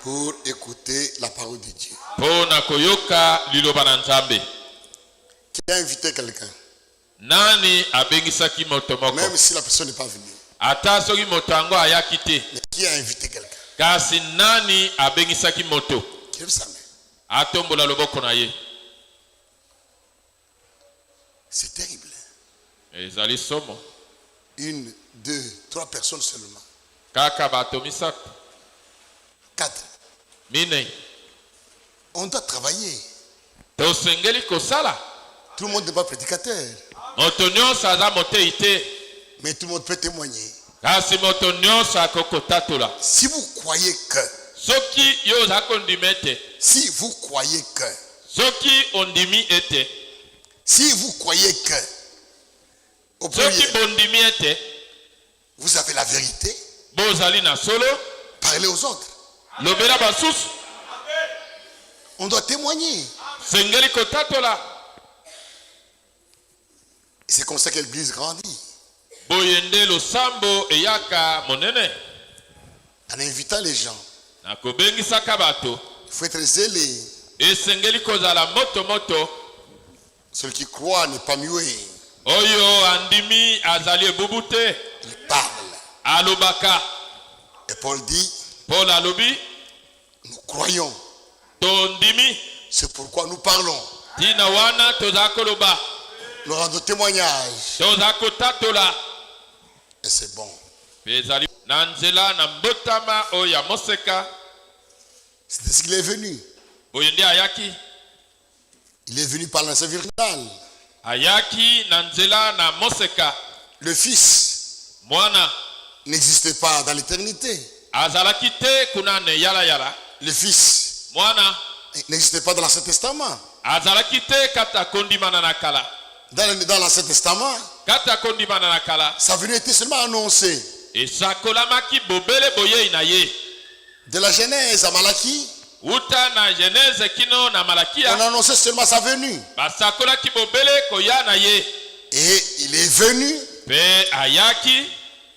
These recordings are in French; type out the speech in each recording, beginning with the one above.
pour écouter la parole de Dieu. Qui a invité quelqu'un? Nani abengisaki moto moko? Même si la personne n'est pas venue. Ata soki moto ango ayaki te. Mais qui a invité quelqu'un? Kasi nani abengisaki moto? Qui lève sa main. Atombola loboko na ye. C'est terrible. Ezali somo. 1, 2, 3 personnes seulement. Kaka bato misato. 4. Mine. On doit travailler. Tosengeli kosala. Tout le monde n'est pas prédicateur. Moto nyonso aza motei te. Mais tout le monde peut témoigner. Kasi moto nyonso akokotatola. Si vous croyez que. Soki yo oza kondima ete. Si vous croyez que. Soki ondimi ete. Si vous croyez que. Au Soki premier, bondimi ete. vous avez la vérité. Bozali na solo. Parlez aux autres. Lobela basusu. On doit témoigner. Sengeli kotatola. C'est comme ça que l'église grandit. Boyende lo sambo eyaka monene. En invitant les gens. Nakobengisaka bato. Il faut être zélé. Esengeli kozala moto moto. Celui qui croit n'est pas muet. Oyo andimi azali ebubute. Il parle. Alobaka. Et Paul dit, Paul alobi. nous croyons. Tondimi. C'est pourquoi nous parlons. Tina wana tozakoloba. Nous rendons témoignage. Tozakotatola. Et c'est bon. Bezali nanzela na mbotama oya moseka. C'est ce qu'il est venu. Boyende ayaki. Il est venu par l'instant virginal. Ayaki nanzela na moseka. Le Fils Mwana n'existait pas dans l'éternité. azalaki te kuna ne yala yala. Le Fils Mwana n'existait pas dans l'Ancien Testament. azalaki te kata kondimana na kala. Dans l'Ancien Testament, Kata kondimana na kala. sa venue était seulement annoncée. Esakolamaki bobele boye na ye. De la Genèse à Malachie, Uta na Genèse kino na on Malakia. annonçait seulement sa venue. Basakolaki bobele koya na ye. Et il est venu Pe ayaki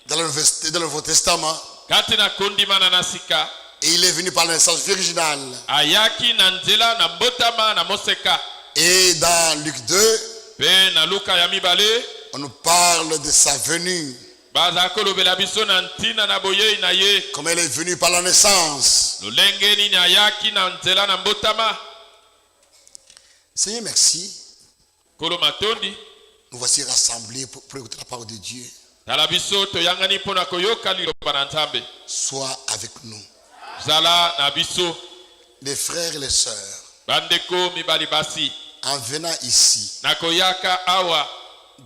dans le Nouveau Testament. kati na kondimana na sika. Et il est venu par la naissance virginale. Ayaki na nzela na mbotama na moseka. Et dans Luc 2, Pe na Luka ya mibale. on nous parle de sa venue. Bazakolobela biso na ntina na boye na ye. Comme elle est venue par la naissance. Lolenge nini ayaki na nzela na mbotama. Seigneur, merci. Kolo matondi. Nous voici rassemblés pour écouter la parole de Dieu. Tala biso toyangani pona koyoka liloba na Nzambe. Sois avec nous. Zala na biso. Les frères et les sœurs, Bandeko mibali basi. en venant ici, Nakoyaka awa.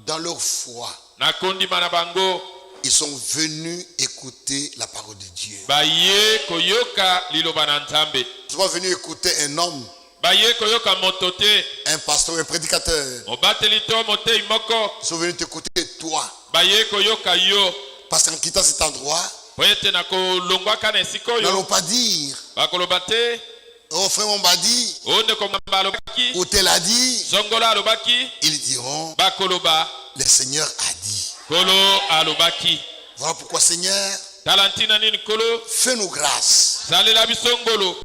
dans leur foi, Nakondima na bango. ils sont venus écouter la parole de Dieu. Baye koyoka liloba na Nzambe. Ils ne sont pas venus écouter un homme, Baye koyoka motote. un pasteur, un prédicateur. Obatelito mote imoko. Ils sont venus t'écouter toi. Baye koyoka yo. Parce qu'en quittant cet endroit, Poete na kolongwaka na esiko nous n'allons yo. pas dire, Bakolobate. oh frère on m'a dit, Onde komamba alobaki. ou tel a dit, Zongola alobaki. ils diront, Bakoloba. le Seigneur a dit. Kolo alobaki. Voilà pourquoi Seigneur, Talantina nini kolo. fais-nous grâce. Salela bisongolo.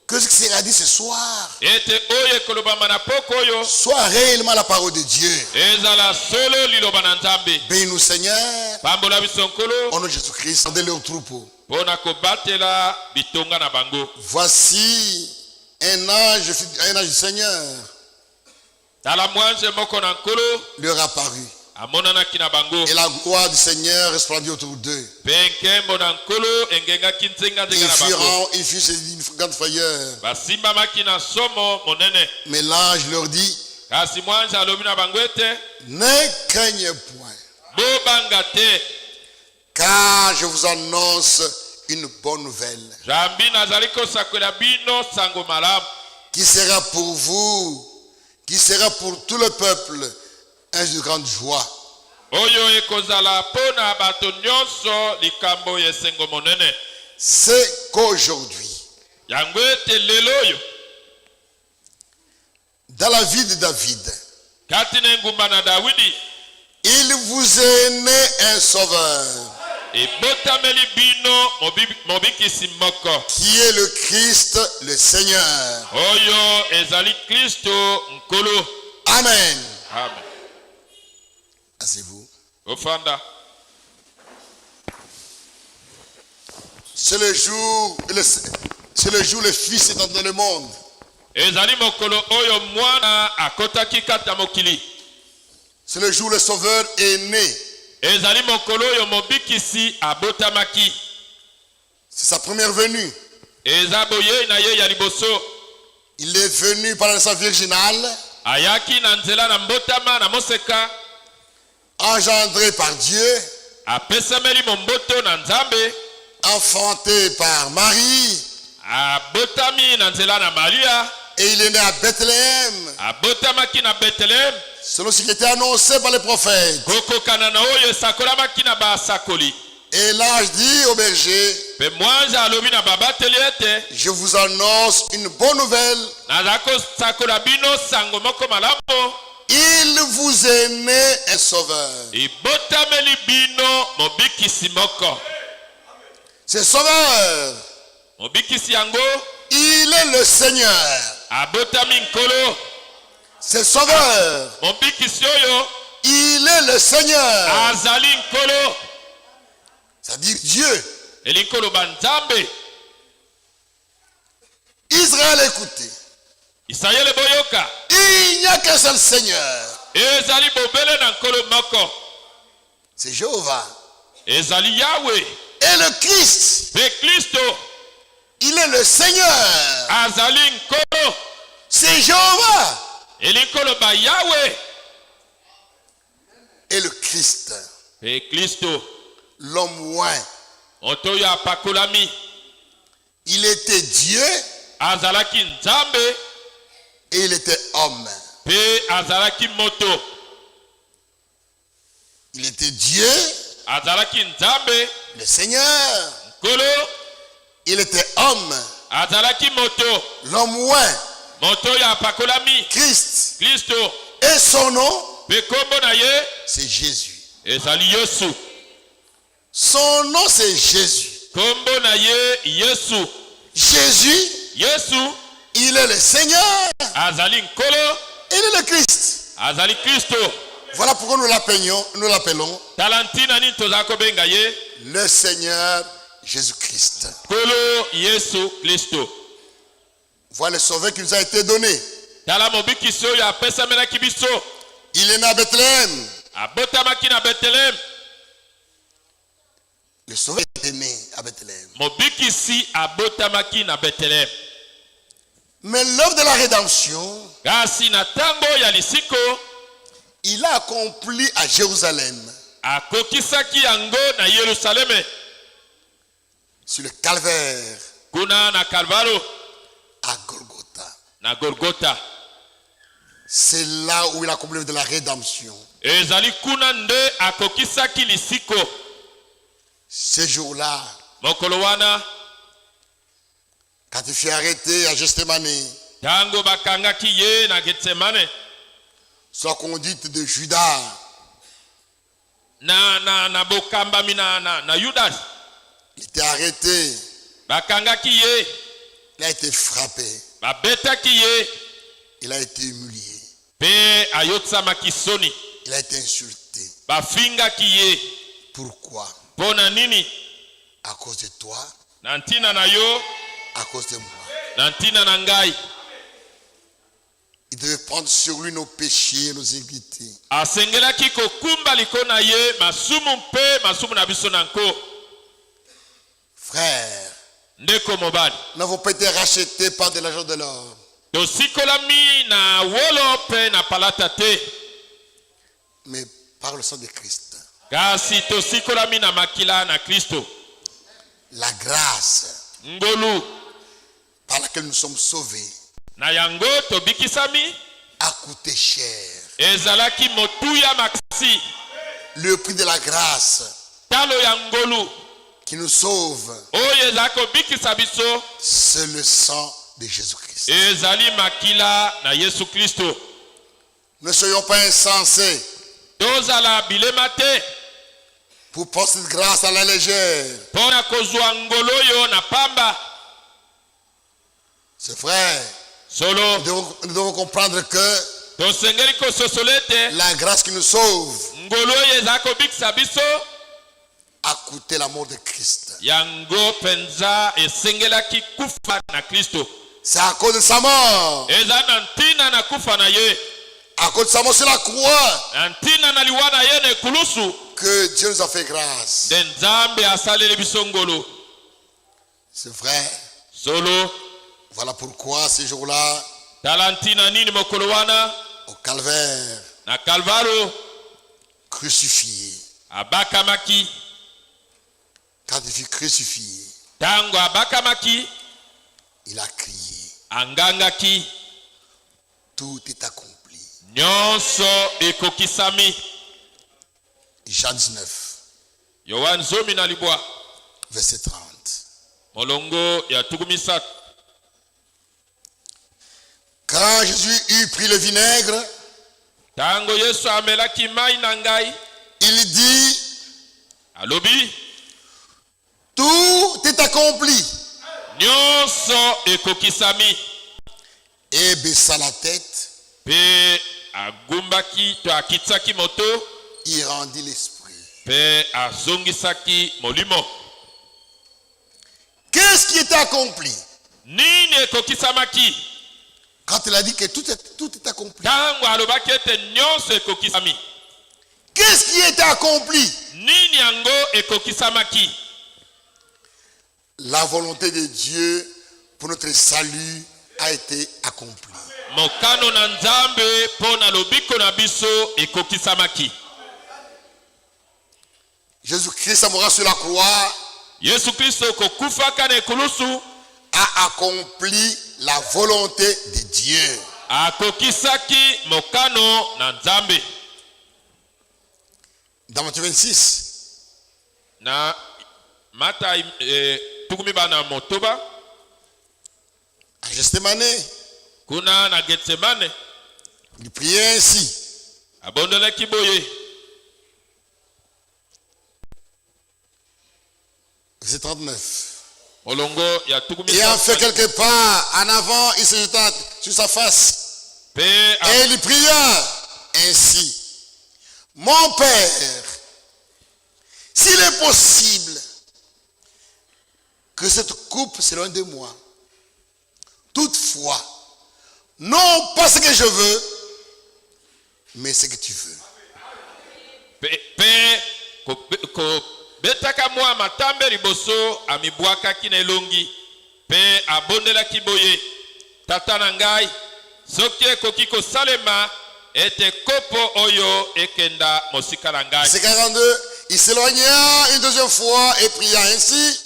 Que ce qui sera dit ce soir Ete oye koloba manapoko yo. soit réellement la parole de Dieu. Ezala solo liloba na Nzambe. Bénis-nous Seigneur, Pambola bisonkolo. au nom de Jésus-Christ, de leur troupeau. Pona kobatela bitonga na bango. Voici un ange du Seigneur Tala mwanje moko na nkolo. leur apparut. Amonanaki na bango. Et la gloire du Seigneur resplendit autour d'eux. Penkembo na nkolo engengaki nzenga nzenga na bango. Ils furent saisis d'une grande frayeur. Basimbamaki na somo monene. Mais l'ange leur dit, Kasi mwanje alobi na bango ete. ne craignez point, Bobanga te. car je vous annonce une bonne nouvelle Jambi nazali kosakwela bino sango malamu. qui sera pour vous, qui sera pour tout le peuple, un jour de grande joie. Oyo ekozala pona bato nyonso likambo yesengo monene. C'est qu'aujourd'hui, Yango ete lelo oyo. dans la vie de David, Kati na engumba na Dawidi. il vous est né un sauveur. ebotameli bino mobikisi moko qui est le Christ, le Seigneur. oyo ezali Kristo nkolo. Amen. Amen. Asseyez-vous. Ofanda. C'est le jour le Fils est dans le monde. Ezali mokolo oyo mwana akotaki kati ya mokili. C'est le jour le Sauveur est né. Ezali mokolo oyo mobikisi abotamaki. C'est sa première venue. Eza boye na ye ya liboso. Il est venu par la naissance virginale, Ayaki na nzela na mbotama na moseka. engendré par Dieu, Apesameli momboto na Nzambe. enfanté par Marie, Abotami na nzela na Maria. et il est né à Bethléem, Abotamaki na Bethlehem. selon ce qui était annoncé par les prophètes. Kokokana na oyo esakolamaki na basakoli. Et l'ange dit au berger, Pe mwanza alobi na babateli ete je vous annonce une bonne nouvelle. naza kosakola bino sango moko malamu. Il vous est né un sauveur. Ibotameli bino mobikisi moko. Ce sauveur, Mobikisi yango il est le Seigneur. abotami nkolo. Ce sauveur, Mobikisi oyo il est le Seigneur. azali nkolo. C'est-à-dire Dieu. Elinkolo banzambe. Israël, écoutez. Isayele boyoka. Il n'y a qu'un seul Seigneur. Ezali bobele na nkolo moko. C'est Jéhovah. Ezali Yahweh. Et le Christ, Pe Kristo il est le Seigneur. azali nkolo. C'est Jéhovah. Elinkolo ba Yahweh. Et le Christ, Pe Kristo l'homme oint. otoyo apakolami. Il était Dieu Azalaki Nzambe. et il était homme. Pe azalaki moto. Il était Dieu, Azalaki Nzambe. le Seigneur. Nkolo Il était homme, azalaki moto. l'homme oint, Moto ya apakolami. Christ. Kristo. Et son nom, Pe kombo na ye c'est Jésus. ezali Yesu. Son nom, c'est Jésus. Kombo na ye Yesu. Jésus, Yesu il est le Seigneur. azali nkolo. Il est le Christ. Azali Kristo. Voilà pourquoi nous l'appelons Talantina ni toza kobenga ye le Seigneur Jésus-Christ. Kolo Yesu Kristo. Voilà le sauveur qui nous a été donné. Tala mobikisi oyo apesamelaki biso. Il est né à Bethléem. Abotamaki na Bethlehem. Le sauveur est né à Bethléem. Mobikisi abotamaki na Bethlehem. Mais l'œuvre de la rédemption, Kasi na tango ya lisiko il a accompli à Jérusalem, akokisaki yango na Yerusaleme. sur le calvaire, Kuna na Kalvaro à Golgotha. na Golgotha. C'est là où il a accompli l'œuvre de la rédemption. Ezali kuna nde akokisaki lisiko. Ce jour-là, Mokolo wana quand il fut arrêté à Gethsémane, tango bakangaki ye na Getsemane. sous la conduite de Judas, Na bokambami na Yudas. il était arrêté, Bakangaki ye. il a été frappé, Babetaki ye. il a été humilié, Pe ayotsamaki soni. il a été insulté. Bafingaki ye. Pourquoi? Pona nini? À cause de toi, Na ntina na yo. à cause de moi. Na ntina na ngai. Il devait prendre sur lui nos péchés, nos iniquités. Asengelaki kokumba liko na ye masumu mpe masumu na biso na nko. Frères, Ndeko mobali. nous n'avons pas été rachetés par de l'argent de l'or, Tosikolami na wolo pe na palata te. mais par le sang de Christ. Kasi tosikolami na makila na Kristo. La grâce Ngolu. par laquelle nous sommes sauvés Na yango tobikisami. a coûté cher. Ezalaki motuya makasi. Le prix de la grâce Talo ya ngolu. qui nous sauve, Oyo ezako bikisa biso. c'est le sang de Jésus-Christ. Ezali makila na Yesu Kristo. Ne soyons pas insensés. Tozala bilema te. pour prendre cette grâce à la légère. mpona kozwa ngolo oyo na pamba. C'est vrai. Solo Nous devons comprendre que tosengeli kososola ete la grâce qui nous sauve ngolo oyo eza kobikisa biso a coûté la mort de Christ. yango mpenza esengelaki kufa na Kristo. C'est à cause de sa mort. eza na ntina na kufa na ye, À cause de sa mort sur la croix na ntina na liwa na ye na ekulusu que Dieu nous a fait grâce. nde nzambe asaleli biso ngolo. C'est vrai. Solo Voilà pourquoi ce jour-là, tala ntina nini mokolo wana au calvaire, na Kalvaro crucifié, abakamaki. quand il fut crucifié, Tango abakamaki il a crié, angangaki, tout est accompli. nyonso ekokisami. Jean 19, Yohane zomi na libwa verset 30. molongo ya tukumisatu. Quand Jésus eut pris le vinaigre, Tango Yesu amelaki mai na ngai, il dit, alobi tout est accompli. nyonso ekokisami. Et baissa la tête, Pe agumbaki to akitsaki moto, il rendit l'esprit. pe azongisaki molimo. Qu'est-ce qui était accompli? Nini ekokisamaki? Quand il a dit que tout est accompli. Tango alobaki ete nyonso ekokisami. Qu'est-ce qui était accompli? Nini yango ekokisamaki? La volonté de Dieu pour notre salut a été accomplie. Mokano na nzambe pona lobiko na biso ekokisamaki. Jésus-Christ a mouru sur la croix, Yesu Kristo kokufaka na ekulusu a accompli la volonté de Dieu. akokisaki mokano na nzambe. Dans Matthieu 26, Na mata tukumi bana motoba à Gethsémane, kuna na Getsemane il priait ainsi. abondelaki boye. Verset 39. Molongo ya tukumi Ayant fait quelques pas en avant, il se jeta sur sa face. pe Et il pria ainsi. Mon Père, s'il est possible que cette coupe s'éloigne de moi, toutefois, non pas ce que je veux, mais ce que tu veux. pe betaka mwa matambe liboso amibwakaki na elongi pe abondelaki boye. Tata na ngai, soki ekoki kosalema ete kopo oyo ekenda mosika na ngai. Verset 42, il s'éloigna une deuxième fois et pria ainsi.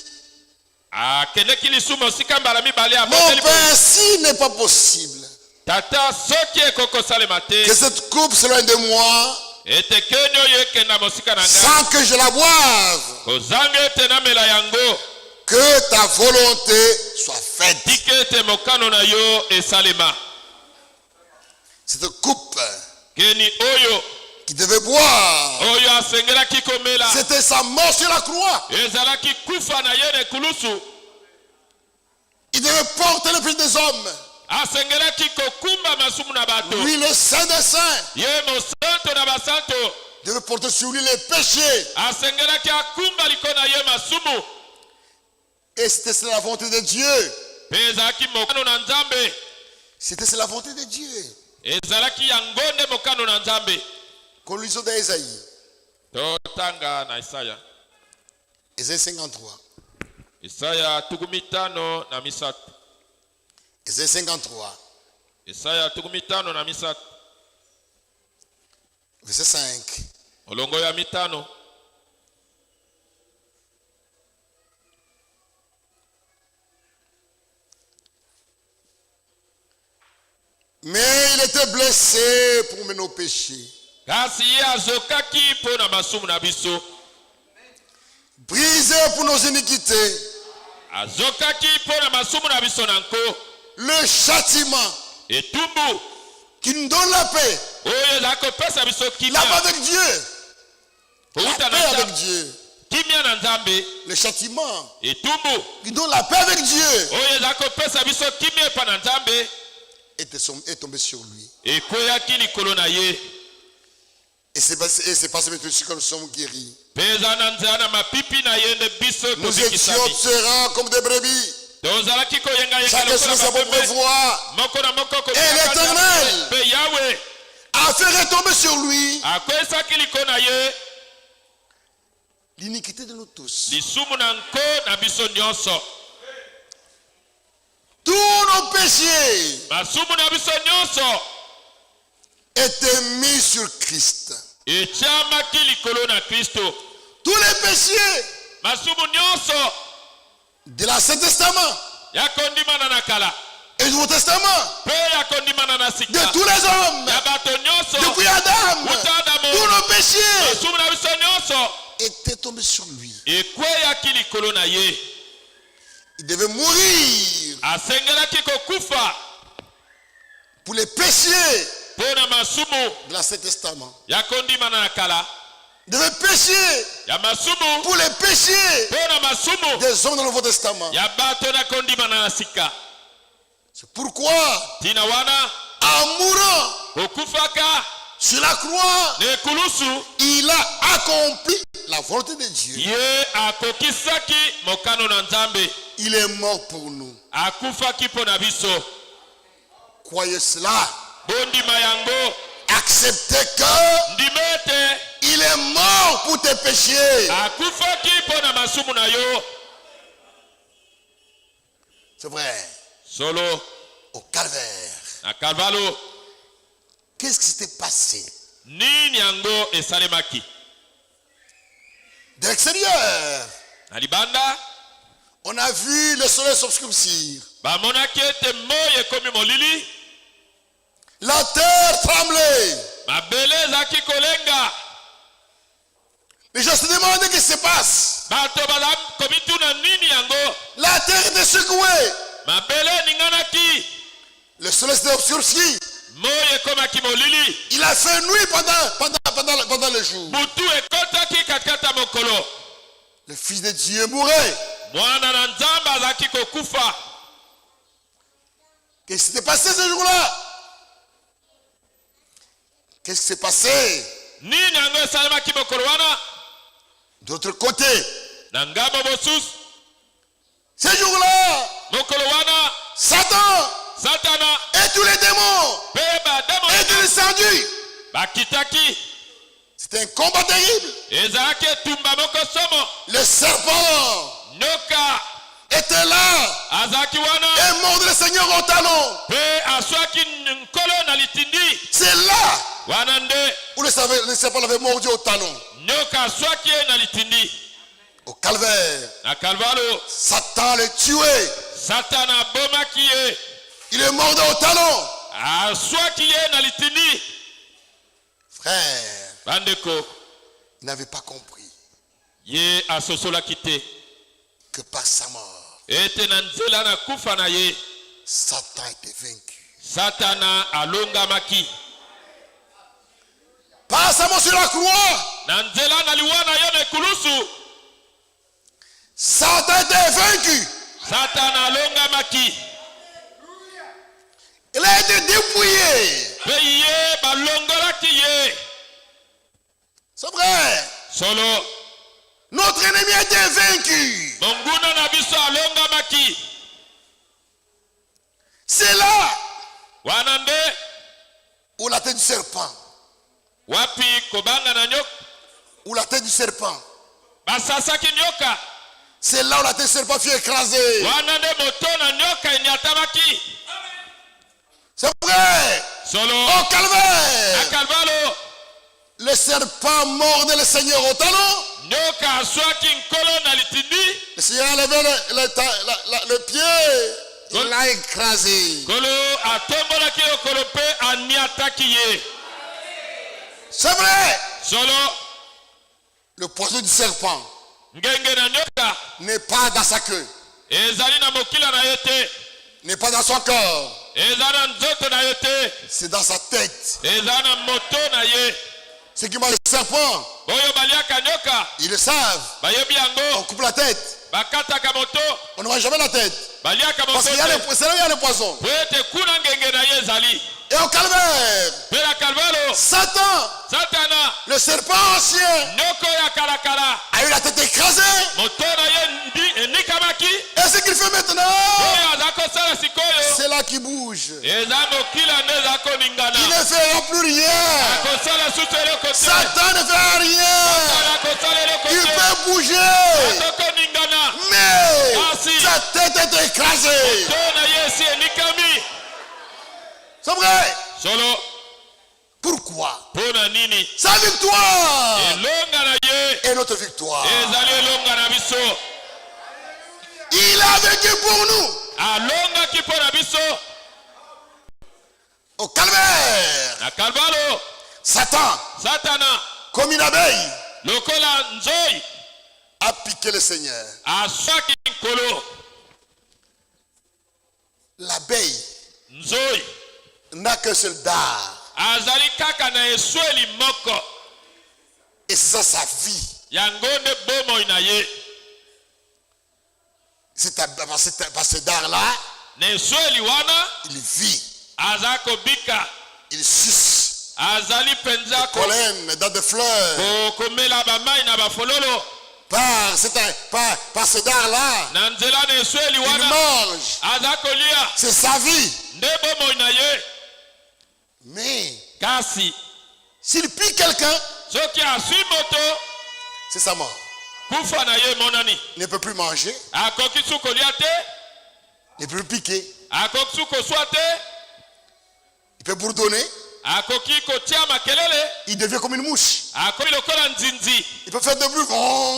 Akendeki lisu mosika mbala mibale Mon abondeli boye. Père, s'il n'est pas possible Tata soki ekokosalema te que cette coupe s'éloigne de moi, ete keni oyo ekenda mosika na ngai sans que je la boive, kozanga ete namela yango, que ta volonté soit faite. tika ete mokano na yo esalema. Cette coupe Keni oyo qui devait boire, oyo asengelaki komela c'était sa mort sur la croix. ezalaki kufa na ye na ekulusu. Il devait porter le plus des hommes. Asengelaki kokumba masumu na bato. Lui, le Saint des Saints, Ye mosanto na basanto devait porter sur lui les péchés. asengelaki akumba liko na ye masumu. Et c'était la volonté de Dieu. Pe ezalaki mokano na nzambe. C'était la volonté de Dieu. Ezalaki yango nde mokano na nzambe. Qu'on lui lisons dans Ésaïe. Totanga na Isaya. Ésaïe 53. Isaya tukumitano na misatu. Ésaïe 53. Isaya tukumitano na misatu. Verset 5. Olongo ya mitano. Mais il était blessé pour nos péchés, Kasi ye azokaki po na masumu na biso. brisé pour nos iniquités. Azokaki po na masumu na biso nanko. Le châtiment Etumbu qui nous donne la paix, oyo ezalaki kopesa biso la kimia main avec Dieu, La Outa paix na avec Nzambe. Dieu. Kimia na Nzambe. Le châtiment Etumbu. qui donne la paix avec Dieu Oyo eza kopesa biso kimia epa na Nzambe. est tombé sur lui. Ekweyaki likolo na ye. Et c'est passé maintenant que nous sommes guéris. Peza na nzela na mapipi na ye nde biso Nous étions tobikisami. sereins comme des brebis. Tozalaki koyengayenga Chacun sur sa propre bapembe. voie. Moko na moko Et l'Éternel Pe Yahweh a fait retomber sur lui akwesaki likolo na ye l'iniquité de nous tous. lisumu na nko na biso nyonso. Tous nos péchés Masumu na biso nyonso étaient mis sur Christ. etiamaki likolo na Kristo. Tous les péchés Masumu nyonso de l'Ancien Testament ya kondimana na kala et du Nouveau Testament, pe ya kondimana na de sika tous les hommes, ya bato nyonso depuis Adam, uta Adamu. tous nos péchés Masumu na biso nyonso étaient tombés sur lui. ekweyaki likolo na ye. Il devait mourir Asengelaki kokufa pour les péchés mpo na masumu de l'Ancien Testament. ya kondimana na kala. Il devait pécher Ya masumu pour les péchés mpo na masumu des hommes dans le Nouveau Testament. ya bato na kondimana na sika. C'est pourquoi, Tina wana en mourant kokufaka sur la croix, na ekulusu il a accompli la volonté de Dieu. ye akokisaki mokano na Nzambe. Il est mort pour nous. Akufaki mpo na biso. Croyez cela. Bondima yango Acceptez que ndima ete il est mort pour tes péchés. akufaki mpo na masumu na yo. C'est vrai. Solo Au calvaire. na Kalvalo Qu'est-ce qui s'était passé? nini yango esalemaki De l'extérieur, na libanda. on a vu le soleil s'obscurcir. Bamonaki ete moi ekomi molili. La terre tremblait. Mabele ezalaki kolenga. Les gens se demandaient ce qui se passe. Bato bazali komituna nini yango. La terre était secouée. Mabele eninganaki. Le soleil s'était obscurci. Moi ekomaki molili. Il a fait nuit pendant le jour. Butu ekotaki katikati ya mokolo. Le Fils de Dieu mourait. Mwana na Nzambe azalaki kokufa. Qu'est-ce qui s'était passé ce jour-là? Qu'est-ce qui s'est passé? Nini yango esalemaki mokolo wana. D'autre côté, Na ngambo mosusu ce jour-là, mokolo wana Satan Satana et tous les démons pe bademo étaient descendus. bakitaki. C'était un combat terrible. Ezalaki etumba moko somo. Le serpent Nyoka était là azalaki wana et mordait le Seigneur au talon. pe aswaki nkolo na litindi. C'est là Wana nde où le serpent l'avait mordu au talon. nyoka aswaki ye na litindi. Au calvaire, Na Kalvalo Satan le tuait. Satana abomaki ye. Il est mordé au talon. Aswaki ye na litindi. Frère, Bandeko il n'avait pas compris ye asosolaki te que par sa mort, ete na nzela na kufa na ye Satan était vaincu. Satana alongamaki. Par sa mort sur la croix, Na nzela na liwa na ye na ekulusu Satan était vaincu. Satana alongamaki. Il a été dépouillé. Pe ye balongolaki ye. C'est vrai. Solo Notre ennemi a été vaincu. monguna na biso alongamaki. C'est là Wana nde où la tête du serpent, wapi kobanga na nyoka où la tête du serpent, basasaki nyoka. c'est là où la tête du serpent fut écrasée. Wana nde moto na nyoka enyatamaki. C'est vrai. Solo Au na calvaire, Kalvalo le serpent mordait le Seigneur au talon. nyoka aswaki nkolo na litindi. Le Seigneur a levé le pied. Il l'a écrasé. Kolo atombolaki okolo pe aniataki ye. C'est vrai. Solo Le poison du serpent ngenge na nyoka n'est pas dans sa queue, ezali na mokila na ye te. n'est pas dans son corps. Eza na nzoto na ye te. C'est dans sa tête. Eza na moto na ye. Ceux qui mangent le serpent, oyo baliaka nyoka ils le savent. bayebi On yango coupe la tête. bakataka moto On ne mange jamais la tête. baliaka Parce moto qu'il y a c'est là où il y a le poison. po ete kuna ngenge na ye ezali Et au calvaire, mpe na kalvalo Satan, satana le serpent ancien, nyoko ya kalakala a eu la tête écrasée. moto na ye enikamaki Et ce qu'il fait maintenant, oyo aza kosala sikoyo c'est là qui bouge. eza mokila nde eza Il koningana ne fera plus rien. akosala susu eloko te Satan ne fera rien. akosala eloko Il te peut bouger. tokoningana Mais Merci. sa tête est écrasée. to na ye esi enikami C'est vrai. solo Pourquoi? mpo na nini Sa victoire elonga na ye est notre victoire. ezali elonga na biso Il a vécu pour nous. alongaki mpo na biso Au calvaire, na kalvalo Satan, satana comme une abeille, lokola nzoi a piqué le Seigneur. aswaki nkolo L'abeille nzoi n'a qu'un seul dard. azali kaka na esweli moko Et c'est ça sa vie. yango nde bomoi na ye Par ce dard-là, na esweli wana il vit. aza kobika Il suce. azali mpenza Pollen dans des fleurs. komela bamai na bafololo Par ce dard-là, na nzela na esweli il wana mange. aza kolia C'est sa vie. nde bomoi na ye Mais kasi s'il pique quelqu'un, soki aswi moto c'est sa mort. kufa na ye emonani Il ne peut plus manger. akoki su kolia te Il ne peut plus piquer. akoki su koswa te Il peut bourdonner. akoki kotia makelele Il devient comme une mouche. akoki lokola nzinzi Il peut faire des bruits.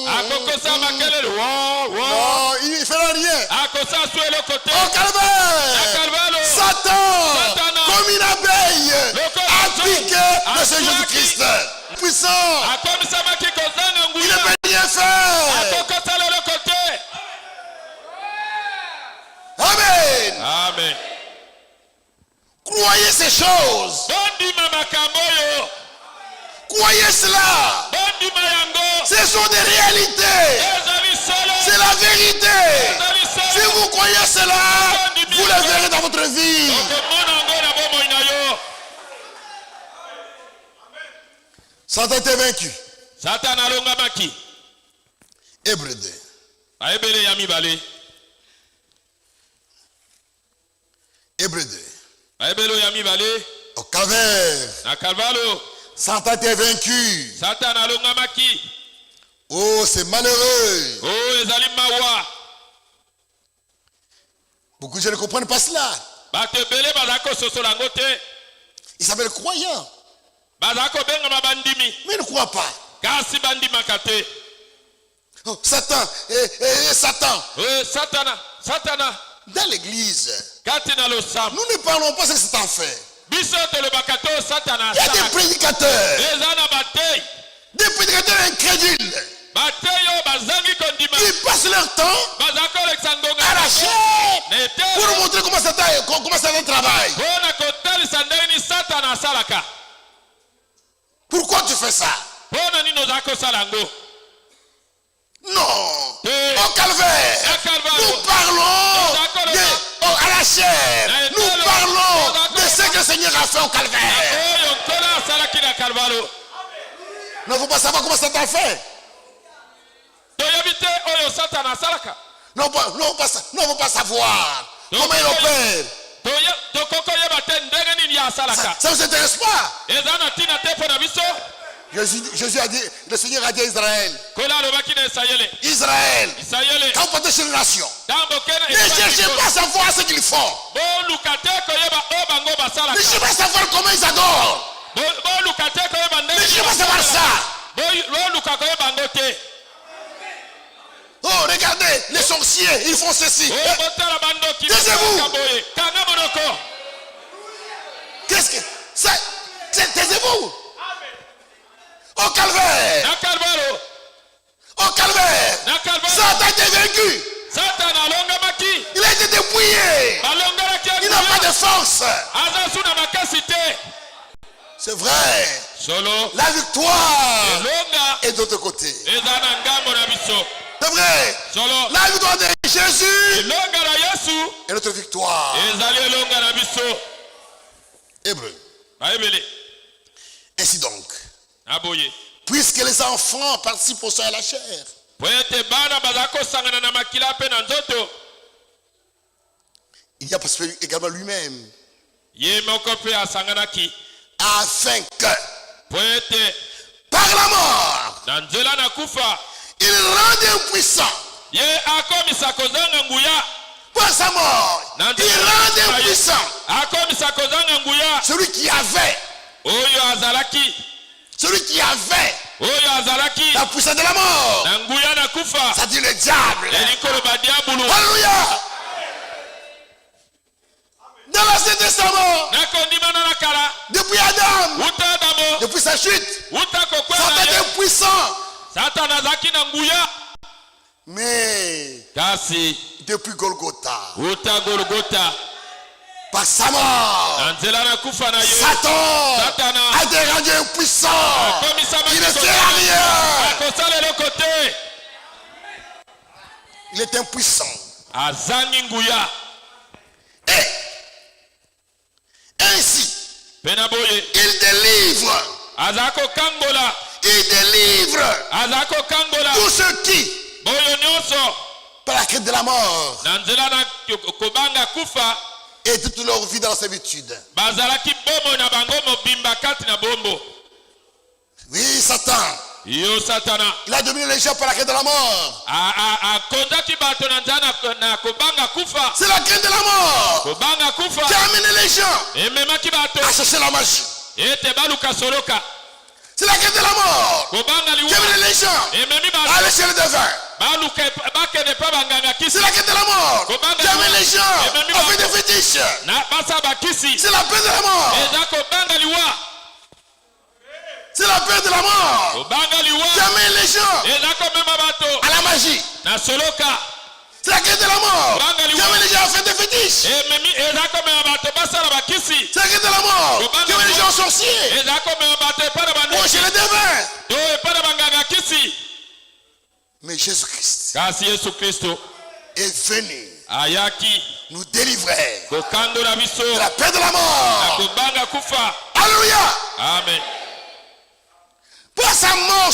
akokosala makelele wo Non, il ne fera rien. akosala su eloko te Au calvaire, Calvalo. Satan, Satan. comme une abeille, Lokola a nzoi. piqué de ce Aswaki. Jésus-Christ. Puissant. akomisamaki kozanga Il ne nguya peut rien faire. akokosala eloko te Amen. amen Croyez ces choses. bondima makambo oyo Croyez cela. bondima yango Ce sont des réalités. ezali solo C'est la vérité. ezali Si solo vous croyez cela, vous le verrez dans votre vie. okomona yango na bomoi na yo Satan était vaincu. satana alongamaki Hébreu 2. bayebele ya mibale Hébreu 2. bayebele ya mibale Au calvaire, na kalvalo Satan était vaincu. satana alongamaki Oh, c'est malheureux. oyo ezali mawa Beaucoup de gens ne comprennent pas cela. bato ebele bazala kososola yango te Ils s'appellent croyants, bazala kobengama bandimi mais ils ne croient pas. kasi bandimaka te Oh, Satan, Satan. oyo satana Dans l'église, kati na losambo nous ne parlons pas de ce que Satan fait. biso tolobaka te oyo satana Il y a des asalaka prédicateurs, eza na batei incrédules, batei oyo bazangi kondima qui passent leur temps bazala kolekisa ngonga arrachés na pour etelo montrer comment Satan travaille. mpona kotalisa ndenge nini satana asalaka Pourquoi tu fais ça? mpona nini ozala kosala yango Non. Eh. Au calvaire, Na Calvaire. nous parlons à la chair. Na Nous etelo. parlons de ce que le Seigneur a fait au calvaire. oyo nkolo asalaki na kalvalo Il ne faut pas savoir comment Satan fait. toyebi te oyo satana asalaka Non, ne faut pas savoir comment il opère. tokoki oyeba te ndenge nini ye asalaka Ça ne vous intéresse pas. eza na ntina te mpo na biso Jésus a dit, le Seigneur a dit à Israël, nkolo alobaki na esayele Israël, isayele quand vous partez chez les nations, ntango okena ne cherchez pas à savoir ce qu'ils font. boluka te koyeba oyo bango Ne basalaka cherchez pas à savoir comment ils adorent. boluka te koyeba Ne cherchez pas à savoir ça. boluka koyeba yango te Oh, regardez, les sorciers, ils font ceci. oyo botala bandoki Taisez-vous. basalaka boye kanga monoko Qu'est-ce que c'est? Taisez-vous. Au calvaire, na kalvalo au calvaire, na kalvalo Satan a été vaincu. satana alongamaki Il a été dépouillé. balongelaki Il n'a pas yango de force. aza su na makasi te C'est vrai. solo La victoire elonga est de l'autre côté. eza na ngambo na biso C'est vrai. solo La victoire de Jésus elonga na yesu est notre victoire. ezali elonga na biso Hébreu. bayebele Ainsi donc, aboye puisque les enfants participent au sang et à la chair, po ete bana baza kosangana na makila mpe na nzoto il y a participé également lui-même, ye moko mpe asanganaki afin que, po ete par la mort, na nzela na kufa il rende impuissant. ye akomisa kozanga nguya Par sa mort, Nande- il rend impuissant akomisa kozanga nguya celui qui avait oyo azalaki la puissance de la mort, na nguya na kufa c'est-à-dire le diable. elikoloba diabulu Alléluia. Dans l'Ancien Testament, nakondimana na kala depuis Adam, uta adamo depuis sa chute, uta kokwela Satan ye était puissant. satana azalaki na nguya Mais kasi depuis Golgotha, uta golgota par sa mort, na nzela na kufa na ye Satan Satan a été rendu impuissant. akomisa Il ne sert à rien. akosala eloko te Il est impuissant. azangi nguya Et ainsi, mpe na boye il délivre. aza kokangola Il délivre aza kokangola tous ceux qui, boyo nyonso par la crainte de la mort, na nzela na kobanga kufa et toute leur vie dans la servitude. bazalaki bomoi na bango mobimba kati na bombo Oui, Satan, yo satana il a dominé les gens par la crainte de la mort. akondaki bato na nzela na kobanga kufa C'est la crainte de la mort kobanga kufa qui a amené les gens ememaki bato à chercher la magie. ete baluka soloka C'est la crainte de la mort kobanga qui a liwa amené les gens ememi à bato aller chercher le devin. baluka bakende mpe banganga kisi C'est la crainte de la mort qui a amené les gens à faire des fétiches. na basa bakisi C'est la paix de la mort. eza kobanga liwa C'est la paix de la mort kobanga liwa qui amène les gens eza komema bato à la magie. na soloka C'est la crainte de la mort qui amène les gens à faire des fétiches. ememi eza komema bato basala bakisi C'est la crainte de la mort qui amène les gens aux sorciers eza komema bato epai na ou bande chez les devins. to epai na banganga kisi Mais Jésus-Christ kasi yesu kristo est venu ayaki nous délivrer kokandola biso de la paix de la na mort. kobanga kufa Alléluia. amen Par sa mort,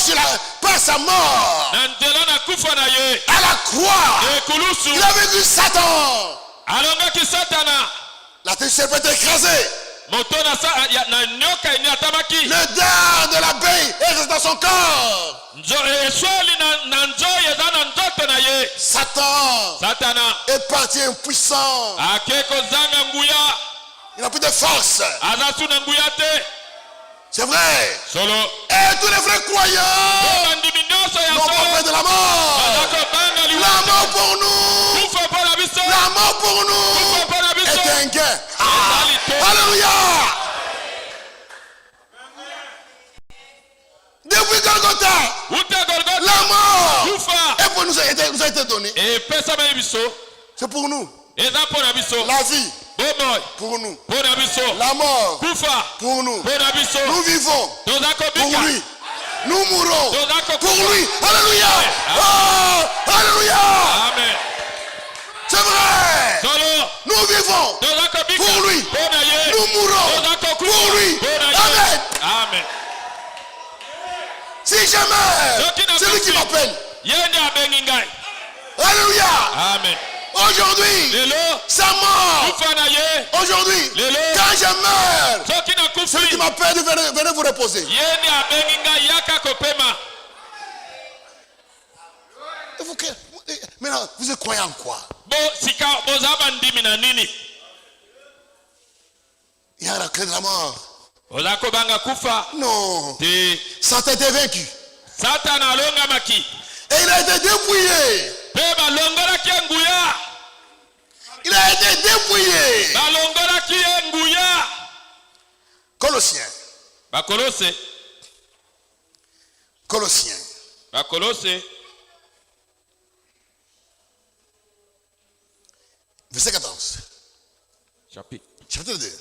par sa mort na nzela na kufa na ye à la croix, ekulusu il a vaincu Satan. alongaki satana La tête du serpent est écrasée. moto na nyoka eni atamaki Le dard de l'abeille est resté dans son corps. esweli na nzoi eza na nzoto na ye Satan satana est parti impuissant. ake kozanga nguya Il n'a plus de force. aza su na nguya te C'est vrai. solo Et tous les vrais croyants bandimi nyonso ya n'ont pas solo peur de la mort. baza kobanga La liwa mort pour nous. kufa mpo na biso La mort pour kufa nous mpo na biso est un gain. ezali te Alléluia. Depuis Golgotha, uta golgota la mort kufa et pour nous a été donnée. epesameli biso C'est pour nous. eza mpo na biso La vie bomoi pour nous. mpo na biso La mort kufa pour nous. mpo na biso Nous vivons toza pour kobika lui. Nous mourrons toza pour kokufa lui. Alléluia. Oh, alléluia. amen C'est vrai. solo Nous vivons toza kobika pour lui. mpo na ye Nous mourrons toza kokufa pour lui. mpo na ye Amen. amen Si jamais c'est lui qui m'appelle. ye nde abengi ngai Alléluia. amen Aujourd'hui, lelo sa mort. kufa na ye Aujourd'hui, lelo quand je meurs, soki celui qui nakufi m'appelle, venez vous reposer. ye nde abengi ngai yaka kopema Maintenant, vous êtes croyant en quoi? bo sika boza bandimi na nini Il y a la crainte de la mort. oza kobanga kufa Non. te Satan était vaincu. satana alongamaki Et il a été dépouillé. mpe balongolaki ye nguya Il a été dépouillé. balongolaki ye nguya Colossiens. bakolose Colossiens. bakolose Verset 14. chapitre Chapitre 2.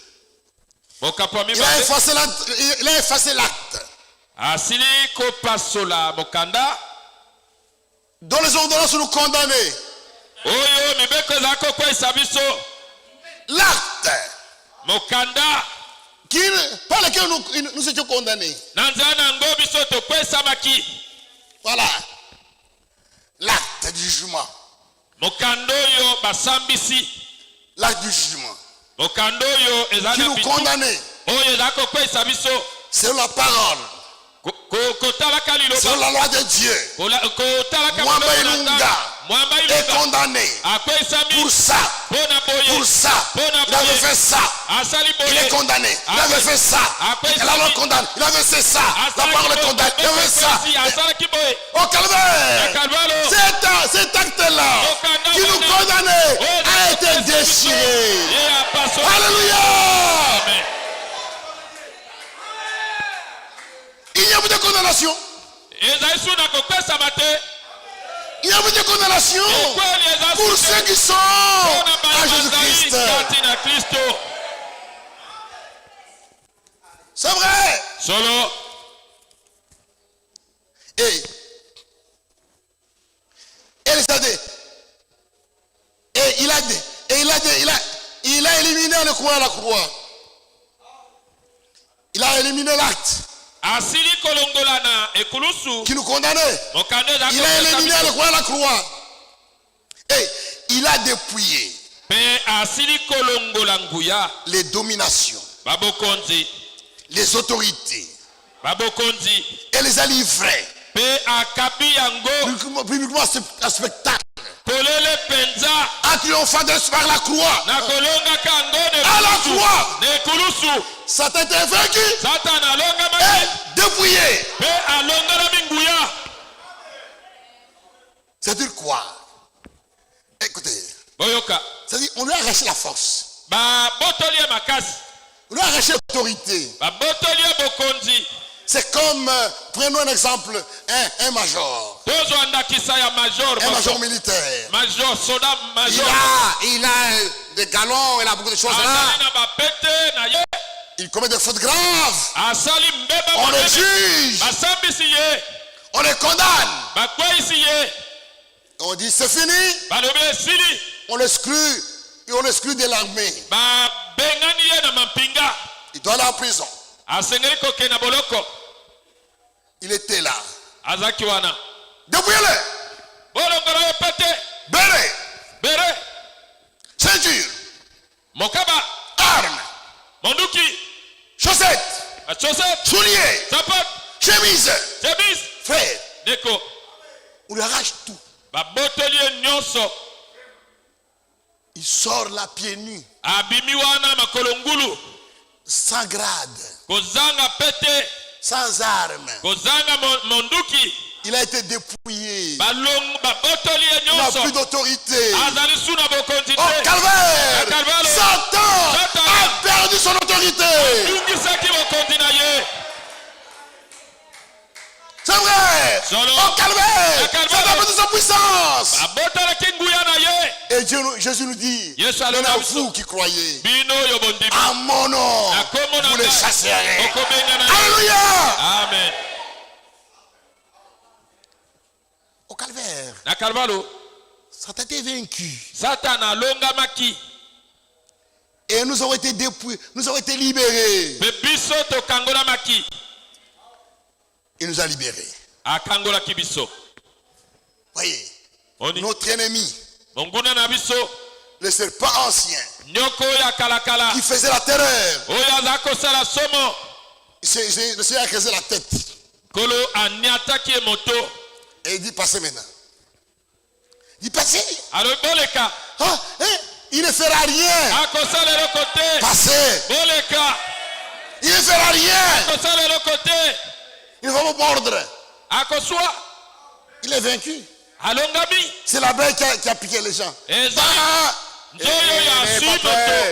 mokapo Il a mibale effacé l'acte asili kopasola mokanda dont les ordonnances nous condamnaient. oyo mibeko ezala kokweyisa biso L'acte mokanda par lequel nous étions condamnés. na nzela na yango biso tokweyisamaki Voilà. L'acte du jugement. mokanda oyo basambisi L'acte du jugement. mokanda oyo ezala Qui na nous bitu condamnait. oyo ezala kokweyisa biso C'est la parole. kotalaka C'est liloba la loi de Dieu. kotalaka Mwamba biloko na ilunga Nzambe. Mwamba est ilunga condamné. akweyisami Pour ça. mpona boye Pour ça. mpona Il avait boye fait ça. asali Il est boye condamné. Il avait fait ça. Et la loi condamne. Il avait fait ça. La parole est condamnée. Il avait fait ça. asalaki boye Au calvaire. Calvalo. Cet acte-là qui nous condamnait a été déchiré. ye apaso Alléluia. Amen. Il n'y a plus de condamnation. ezali su na kopesama te Il n'y a plus de condamnation ekweli eza pour su ceux qui sont mpona à bato bazali Jésus-Christ. kati na kristo C'est vrai. solo Et il a éliminé le croix à la croix. Il a éliminé l'acte asili kolongola na ekulusu qui nous condamnait. mokanda eza Il a éliminé kopesa le croix à la croix. Et il a dépouillé mpe asili kolongola nguya les dominations, babokonzi les autorités babokonzi et les a livrés mpe akabi yango publiquement à spectacle, polele mpenza en triomphant par la croix. na kolongaka yango À la croix, na ekulusu Satan était vaincu satana alongamaki et dépouillé. mpe alongolami nguya C'est-à-dire quoi? Écoutez, boyoka c'est-à-dire on lui a arraché la force, babotoli ye makasi on lui a arraché l'autorité. babotoli ye bokonzi C'est comme, prenons un exemple, un major, tozwa ndakisa ya major un major militaire. major soda major Il a des galons, il a beaucoup de choses là. azali na bapete na ye Il commet des fautes graves. asali mbeba On le monene juge, basambisi ye on le condamne. bakweyisi ye On dit c'est fini, balobi esili on l'exclut, et on l'exclut de l'armée. babengani ye na mampinga Il doit aller en prison. asengeli kokende na boloko Il était là. azaki wana Dépouillez-le. bolongola ye pete Béret, bere ceinture, mokaba armes, monduki chaussettes, bachosete souliers, sapato chemise. chemise Frère, ndeko on lui arrache tout. babotoli ye nyonso Il sort là pieds nus, abimi wana makolo ngulu sans grade, kozanga pete sans armes. kozanga monduki Il a été dépouillé. babotoli ye Il n'a nyonso plus d'autorité. azali su na bokonzi Au te calvaire, Au calvaire. Satan a perdu son autorité. yungisaki bokonzi na ye C'est vrai. Solo. Au calvaire, Au calvaire. Satan a perdu sa puissance. abotalaki nguya na ye Et Jésus nous dit, Yesu maintenant alobaki biso, vous qui croyez, bino oyo bondimi à mon nom, na kombo na vous les ngai chasserez. okobenga na ye Alléluia. amen Au calvaire, na kalvalo Satan était vaincu. satana alongamaki Et nous avons été dépouillés, nous avons été libérés. mpe biso tokangolamaki Il nous a libérés. akangolaki biso Voyez, oni notre ennemi, monguna na biso le serpent ancien, nyoko oyo akalakala qui faisait la terreur, oyo aza kosala somo le Seigneur a creusé la tête. kolo aniataki ye moto Et il dit, passez maintenant. Il dit, passez. alobi boleka Ah, hein, il ne fera rien. akosala eloko te Passez. boleka Il ne fera rien. akosala eloko te Il va vous mordre. akoswa Il est vaincu. alongami C'est la bête qui a piqué les gens. eza Ah, nzoyo oyo asui moto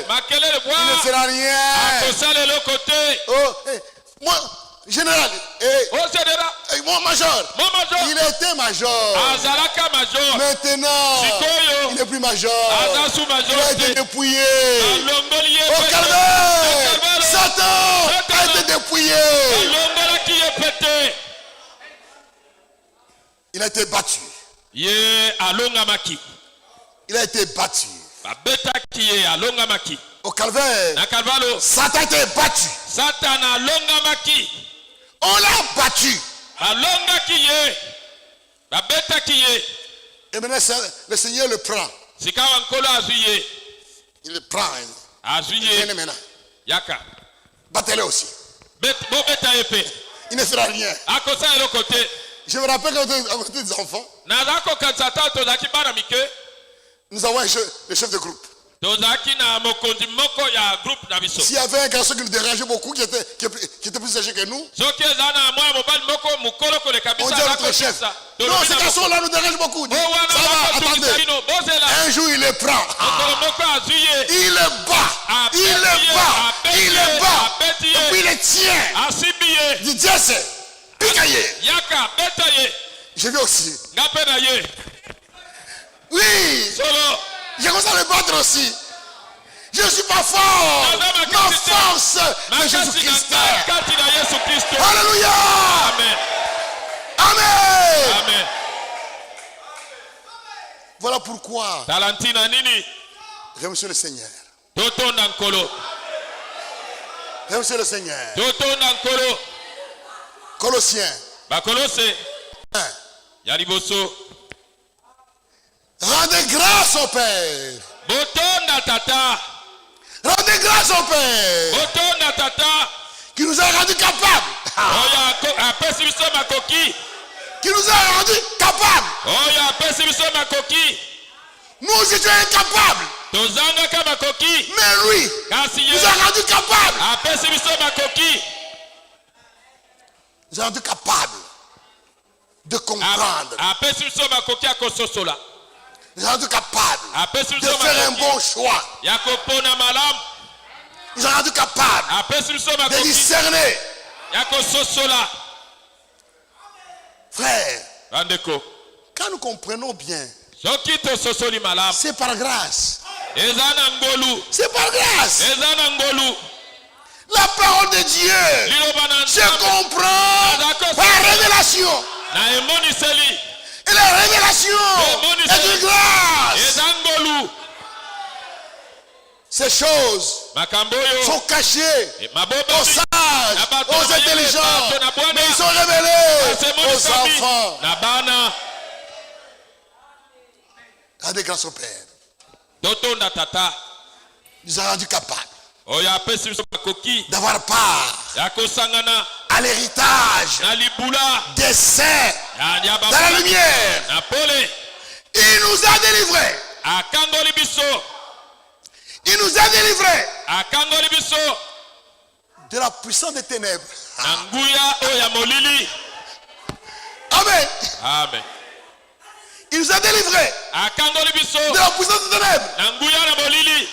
makelele il ne bwa fera rien. akosala eloko te Oh, moi, général, osedela moi, major. mo major Il était major. azalaka major Maintenant, sikoyo il n'est plus major. aza su Il a major été te dépouillé. alongoli ye Au pete. calvaire, Au calvaire. Satan a été dépouillé. balongolaki ye pete. Il a été battu. Ye alongamaki. Il a été battu. Babetaki ye alongamaki. Au calvaire, Na Calvalo, Satan a été battu. Satan alongamaki. On l'a battu. Balongaki ye. Babetaki ye. Et maintenant, le Seigneur le prend. Sikawa nkolo azuye. Il le prend. Azuye. Venez maintenant. Yaka. Battez-le aussi. Bo beta yepe. Il ne fera rien. Akosa elo kote. Je me rappelle quand on était des enfants, Nazako kansata tozaki bana mike. nous avons le chef de groupe. Tozaki na mokonzi moko ya groupe na biso. S'il y avait un garçon qui nous dérangeait beaucoup, qui était plus âgé que nous, Soki ezana mwa mobali moko mukolo kole on kabisa dit à notre chef, non, ce garçon-là nous dérange beaucoup. Ça va, attendez. Un jour, il le prend. Il le bat. Il le bat. Il le bat. Et puis il le tient. Il dit, Dieu c'est. Picaillé. Yaka betaye. Je vais aussi. Ngapena ye. Oui. Solo. J'ai commencé à le battre aussi. Je ne suis pas fort. Ma force de Jésus-Christ. Alléluia. Amen. Amen. Amen. Voilà pourquoi Talantina nini? remerciez le Seigneur. Toto nankolo. Remerciez le Seigneur. Toto nankolo. Colossiens Bakolose. 1. Yaliboso. Rendez grâce au Père. Botonda tata. Rendez grâce au Père Botonda tata. qui nous a rendus capables. Oya apesi biso makoki. Qui nous a rendus capables. Oya apesi biso makoki. Nous étions incapables. Tozanga ka makoki. Mais lui Kasi ye. nous a rendus capables. Apesi biso makoki. Nous a rendus capables de comprendre. Apesi biso makoki akososola. Nous a rendus capables Apesi de biso faire un makoki. bon choix. Yakopona malam. Nous a rendus capables Apesi biso de makoki. discerner. Yakososola. Frère, Bandeko. quand nous comprenons bien, Soki to sosoli malam. c'est par grâce. Ezana ngolu. C'est par grâce. Ezana ngolu. La parole de Dieu Liloba na se nzambe. comprend par révélation. Na emoni seli. Et la révélation est une grâce. Ezangolu. Ces choses Makamboyo. sont cachées Maboba. aux sages, aux intelligents, mais ils sont révélés aux enfants. Nabana. Rendez grâce au Père. Totonda tata. Nous a rendus capables Oya apesi biso makoki. d'avoir part Yakosangana. à l'héritage Na libula. des saints Ya dans la lumière. Na pole. Il nous a délivrés. Akangoli biso. Il nous a délivrés Akangoli biso. de la puissance des ténèbres. Na nguya oya molili. Amen. Amen. Il nous a délivrés Akangoli biso. de la puissance des ténèbres. Na nguya na molili.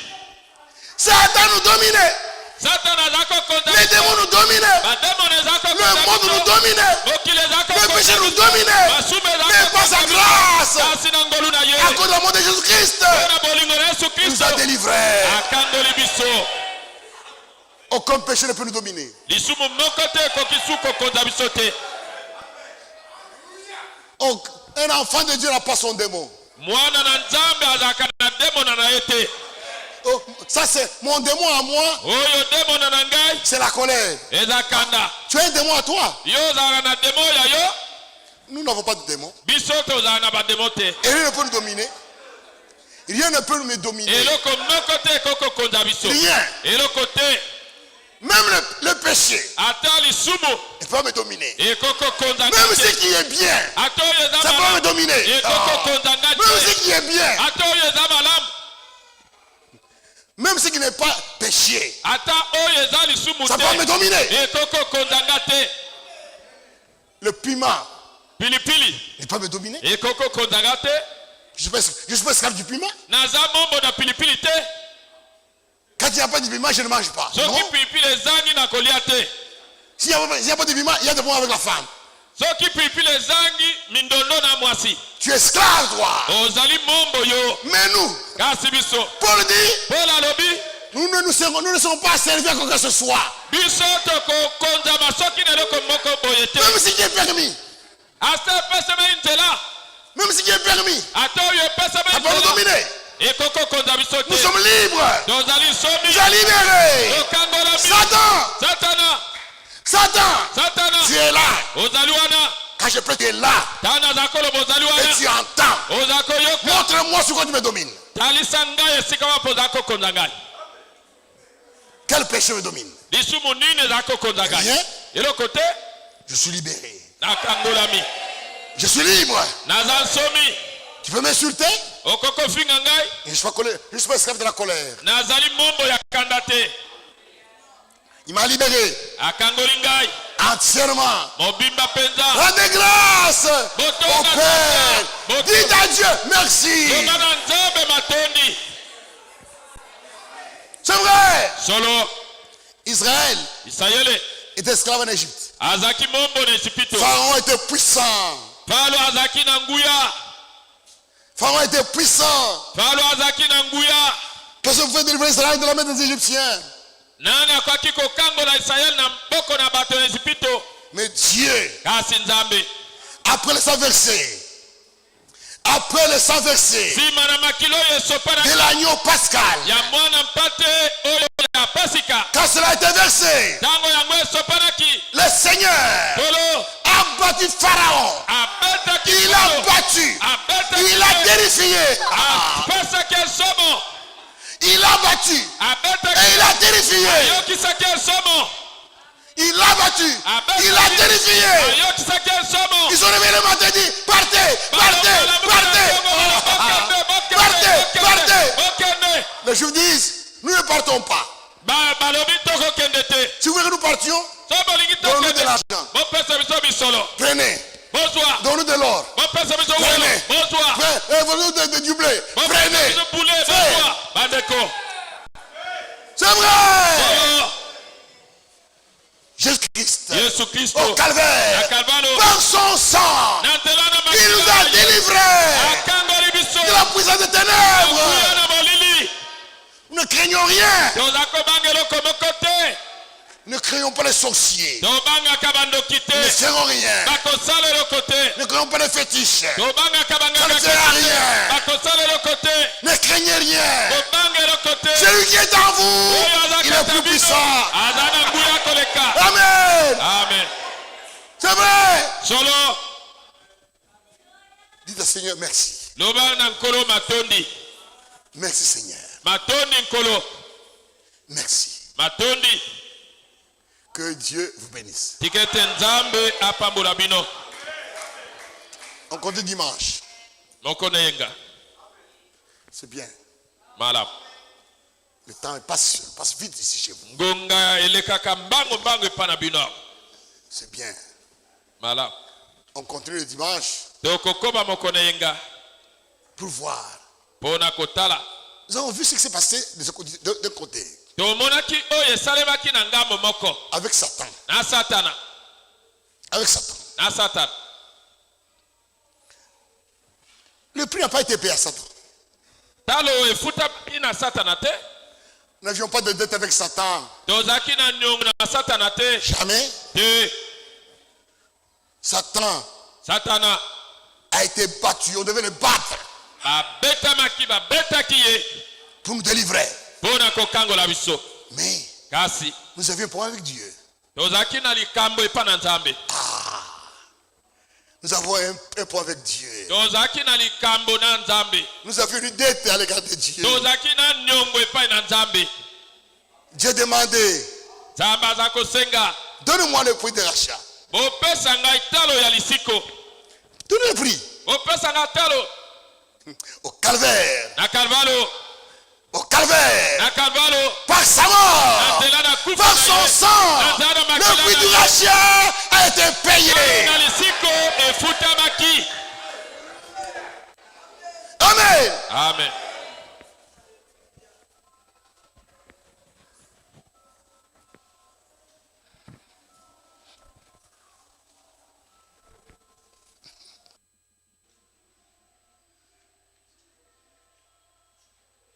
Satan nous dominait. Satan azako konda. Les démons nous dominaient. Bademon ezako konda. Le monde nous dominait. Mokili ezako Le konda. péché nous dominait. Masume ezako Mais par sa grâce, Kasi na ngolu na ye. à cause de la mort de Jésus-Christ, Na bolingo na Yesu il nous Kristo. a délivrés. Akangoli biso. Aucun péché ne peut nous dominer. Lisumu moko te ekoki suko konda biso te. Un enfant de Dieu n'a pas son démon. Mwana na Nzambe azaka na demona na ye te. Oh, ça c'est mon démon à moi, Oyo demona na ngai. c'est la colère. Ezakanda. Tu as un démon à toi. Yo ozalaka na demo ya yo. Nous n'avons pas de démon. Biso tozala na bademo te. Et rien ne peut nous dominer. Rien ne peut me dominer. Eloko moko te ekoko konda biso. Rien. Eloko te. Même le péché Ata lisumu ne peut pas me dominer. ekoko konda Même ce ngate. qui est bien, Ata oyo eza ça peut me malamu. dominer. Ekoko konda Même ngate. ce qui est bien, Ata oyo eza malamu. même ce qui n'est pas péché, Ata oyo eza lisumu ça peut me te. dominer. Ekoko konda ngate. Le piment Pilipili ne peut pas me dominer. ekoko konda ngate. Je suis pas esclave du piment. Naza mombo na pilipili te. Quand il n'y a pas de piment, je ne mange pas. Soki Non. pilipili ezangi na kolia te. S'il n'y a pas de piment, il y a des problèmes avec la femme. Soki pilipili ezangi mindondo na mwasi. Tu es esclave, toi. Ozali mombo yo. Mais nous, Kasi biso. Paul dit, Paul alobi. Nous ne serons pas servis à quoi que ce soit. Même si Dieu est permis. Même si Dieu est permis. Ça peut nous dominer. Nous sommes libres. Nous sommes libérés. Satan, tu es là. Quand je prie, tu es là. Et tu entends. Montre-moi sur quoi tu me domines. Quel péché me domine? Rien. Je suis libéré. Je suis libre. Tu peux m'insulter? Je ne suis pas esclave de la colère. Il m'a libéré entièrement. Rendez grâce au Père. Dites à Dieu merci. C'est vrai. Israël était esclave en Égypte. Pharaon était puissant. Pharaon était puissant. Parce que vous pouvez délivrer Israël de la main des Égyptiens. Mais Dieu, après les 100 versets, de l'agneau pascal, quand cela a été versé, le Seigneur a battu Pharaon. Il a battu. Il a terrifié. Il a battu. Et il a terrifié. Il a battu. Il a terrifié. Ils sont réveillés le matin et dit partez, partez, partez. Partez, partez. Les Juifs disent nous ne partons pas. Si vous voulez que nous partions, donnez-nous de l'argent. Prenez. Donnez-nous de l'or. Prenez. Donnez-nous du blé. Prenez. C'est vrai. Jésus-Christ au calvaire, par son sang, il nous a délivrés de la puissance des ténèbres. Nous ne craignons rien. Ne craignons pas les sorciers. Ne ferons rien. Ne craignons pas les fétiches. Ça ne sert à rien. Ne craignez rien. Celui qui est en vous, il est plus puissant. Amen. Amen. C'est vrai. Dites au Seigneur merci. Merci Seigneur. Merci. Que Dieu vous bénisse. On compte dimanche. C'est bien. Le temps passe vite ici chez vous. C'est bien. On continue le dimanche pour voir. Nous avons vu ce qui s'est passé d'un côté. Avec Satan. Avec Satan. Le prix n'a pas été payé à Satan. Nous n'avions pas de dette avec Satan. Jamais. Satan a été battu. On devait le battre pour nous délivrer. Mais nous avions un problème avec Dieu. Nous avons un point avec Dieu. Nous avions une dette à l'égard de Dieu. Dieu demandait, donne-moi le prix de rachat. Donne le prix. Au calvaire. Au calvaire. Par sa mort. Par son sang. Le prix du rachat a été payé. Amen. Amen.